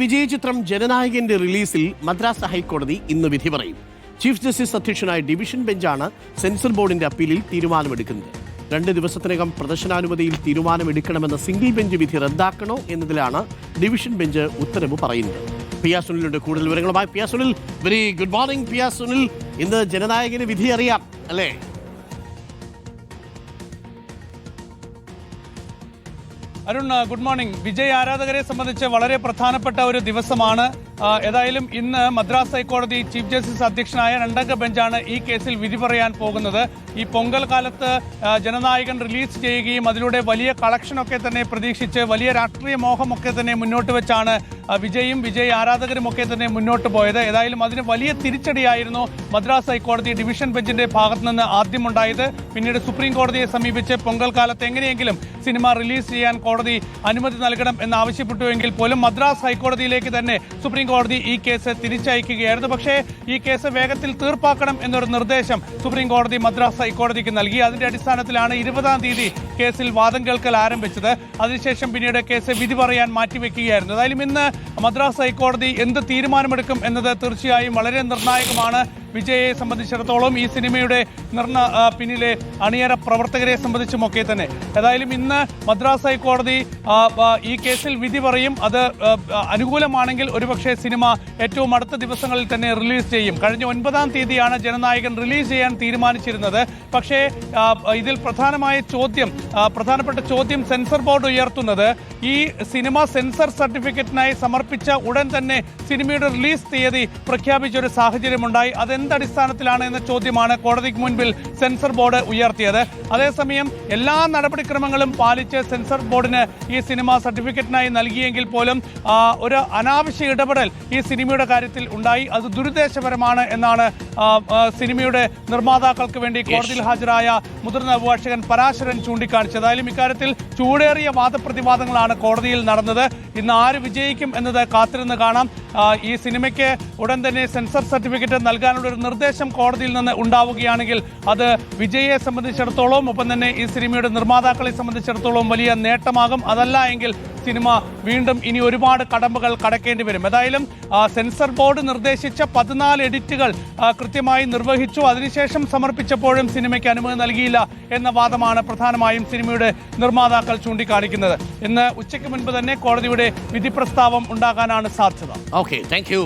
വിജയ ചിത്രം ജനനായകന്റെ റിലീസിൽ മദ്രാസ് ഹൈക്കോടതി ഇന്ന് വിധി പറയും. ചീഫ് ജസ്റ്റിസ് അധ്യക്ഷനായ ഡിവിഷൻ ബെഞ്ചാണ് സെൻസർ ബോർഡിന്റെ അപ്പീലിൽ തീരുമാനമെടുക്കുന്നത്. 2 ദിവസത്തിനകം പ്രദർശനാനുമതിയിൽ തീരുമാനമെടുക്കണമെന്ന സിംഗിൾ ബെഞ്ച് വിധി റദ്ദാക്കണോ എന്നതിലാണ് ഡിവിഷൻ ബെഞ്ച് ഉത്തരവ് പറയുന്നത്. പിയാ സുനിലുണ്ട് കൂടുതൽ വിവരങ്ങളുമായി. Piya Sunil, very good morning. Piya Sunil, ഇന്ന് ജനനായകന് വിധി അറിയാം അല്ലേ? Arun, good morning. വിജയ് ആരാധകരെ സംബന്ധിച്ച് വളരെ പ്രധാനപ്പെട്ട ഒരു ദിവസമാണ്. ഏതായാലും ഇന്ന് മദ്രാസ് ഹൈക്കോടതി ചീഫ് ജസ്റ്റിസ് അധ്യക്ഷനായ 2 ബെഞ്ചാണ് ഈ കേസിൽ വിധി പറയാൻ പോകുന്നത്. ഈ പൊങ്കൽ കാലത്ത് ജനനായകൻ റിലീസ് ചെയ്യുകയും അതിലൂടെ വലിയ കളക്ഷനൊക്കെ തന്നെ പ്രതീക്ഷിച്ച് വലിയ രാഷ്ട്രീയ മോഹമൊക്കെ തന്നെ മുന്നോട്ട് വെച്ചാണ് വിജയ് ആരാധകരും ഒക്കെ തന്നെ മുന്നോട്ട് പോയത്. ഏതായാലും അതിന് വലിയ തിരിച്ചടിയായിരുന്നു മദ്രാസ് ഹൈക്കോടതി ഡിവിഷൻ ബെഞ്ചിന്റെ ഭാഗത്തു നിന്ന് ആദ്യമുണ്ടായത്. പിന്നീട് സുപ്രീം കോടതിയെ സമീപിച്ച് പൊങ്കൽ കാലത്ത് എങ്ങനെയെങ്കിലും സിനിമ റിലീസ് ചെയ്യാൻ കോടതി അനുമതി നൽകണം എന്നാവശ്യപ്പെട്ടുവെങ്കിൽ പോലും മദ്രാസ് ഹൈക്കോടതിയിലേക്ക് തന്നെ സുപ്രീം കോടതി ഈ കേസ് തിരിച്ചയക്കുകയായിരുന്നു. പക്ഷേ ഈ കേസ് വേഗത്തിൽ തീർപ്പാക്കണം എന്നൊരു നിർദ്ദേശം സുപ്രീം കോടതി മദ്രാസ് ഹൈക്കോടതിക്ക് നൽകി. അതിന്റെ അടിസ്ഥാനത്തിലാണ് 20-ാം തീയതി കേസിൽ വാദം കേൾക്കൽ ആരംഭിച്ചത്. അതിനുശേഷം പിന്നീട് കേസ് വിധി പറയാൻ മാറ്റിവെക്കുകയായിരുന്നു. ഏതായാലും ഇന്ന് മദ്രാസ് ഹൈക്കോടതി എന്ത് തീരുമാനമെടുക്കും എന്നത് തീർച്ചയായും വളരെ നിർണായകമാണ്. വിജയെ സംബന്ധിച്ചിടത്തോളം ഈ സിനിമയുടെ പിന്നിലെ അണിയറ പ്രവർത്തകരെ സംബന്ധിച്ചുമൊക്കെ തന്നെ. ഏതായാലും ഇന്ന് മദ്രാസ് ഹൈക്കോടതി ഈ കേസിൽ വിധി പറയും. അത് അനുകൂലമാണെങ്കിൽ ഒരുപക്ഷെ സിനിമ ഏറ്റവും അടുത്ത ദിവസങ്ങളിൽ തന്നെ റിലീസ് ചെയ്യും. കഴിഞ്ഞ 9-ാം തീയതിയാണ് ജനനായകൻ റിലീസ് ചെയ്യാൻ തീരുമാനിച്ചിരുന്നത്. പക്ഷേ ഇതിൽ പ്രധാനപ്പെട്ട ചോദ്യം സെൻസർ ബോർഡ് ഉയർത്തുന്നത് ഈ സിനിമ സെൻസർ സർട്ടിഫിക്കറ്റിനായി സമർപ്പിച്ച ഉടൻ തന്നെ സിനിമയുടെ റിലീസ് തീയതി പ്രഖ്യാപിച്ച ഒരു സാഹചര്യമുണ്ടായി. അതെന്തടിസ്ഥാനത്തിലാണ് എന്ന ചോദ്യമാണ് കോടതിക്ക് മുൻപിൽ സെൻസർ ബോർഡ് ഉയർത്തിയത്. അതേസമയം എല്ലാ നടപടിക്രമങ്ങളും പാലിച്ച് സെൻസർ ബോർഡിന് ഈ സിനിമ സർട്ടിഫിക്കറ്റിനായി നൽകിയെങ്കിൽ പോലും ഒരു അനാവശ്യ ഇടപെടൽ ഈ സിനിമയുടെ കാര്യത്തിൽ ഉണ്ടായി. അത് ദുരുദ്ദേശപരമാണ് എന്നാണ് സിനിമയുടെ നിർമ്മാതാക്കൾക്ക് വേണ്ടി കോടതിയിൽ ഹാജരായ മുതിർന്ന അഭിഭാഷകൻ പരാശരൻ ചൂണ്ടിക്കാണിച്ചത്. ഏതായാലും ഇക്കാര്യത്തിൽ ചൂടേറിയ വാദപ്രതിവാദങ്ങളാണ് കോടതിയിൽ നടന്നത്. ഇന്ന് ആര് വിജയിക്കും എന്നത് കാത്തിരുന്ന് കാണാം. ഈ സിനിമയ്ക്ക് ഉടൻ തന്നെ സെൻസർ സർട്ടിഫിക്കറ്റ് നൽകാനുള്ള ഒരു നിർദ്ദേശം കോടതിയിൽ നിന്ന് ഉണ്ടാവുകയാണെങ്കിൽ അത് വിജയെ സംബന്ധിച്ചിടത്തോളം ഒപ്പം തന്നെ ഈ സിനിമയുടെ നിർമ്മാതാക്കളെ സംബന്ധിച്ചിടത്തോളം വലിയ നേട്ടമാകും. അതല്ല എങ്കിൽ സിനിമ വീണ്ടും ഇനി ഒരുപാട് കടമ്പകൾ കടക്കേണ്ടി വരും. ഏതായാലും സെൻസർ ബോർഡ് നിർദ്ദേശിച്ച 14 എഡിറ്റുകൾ കൃത്യമായി നിർവഹിച്ചു. അതിനുശേഷം സമർപ്പിച്ചപ്പോഴും സിനിമയ്ക്ക് അനുമതി നൽകിയില്ല എന്ന വാദമാണ് പ്രധാനമായും സിനിമയുടെ നിർമ്മാതാക്കൾ ചൂണ്ടിക്കാണിക്കുന്നത്. ഇന്ന് ഉച്ചയ്ക്ക് മുൻപ് തന്നെ കോടതിയുടെ വിധി പ്രസ്താവം ഉണ്ടാകാനാണ് സാധ്യത. Okay, thank you.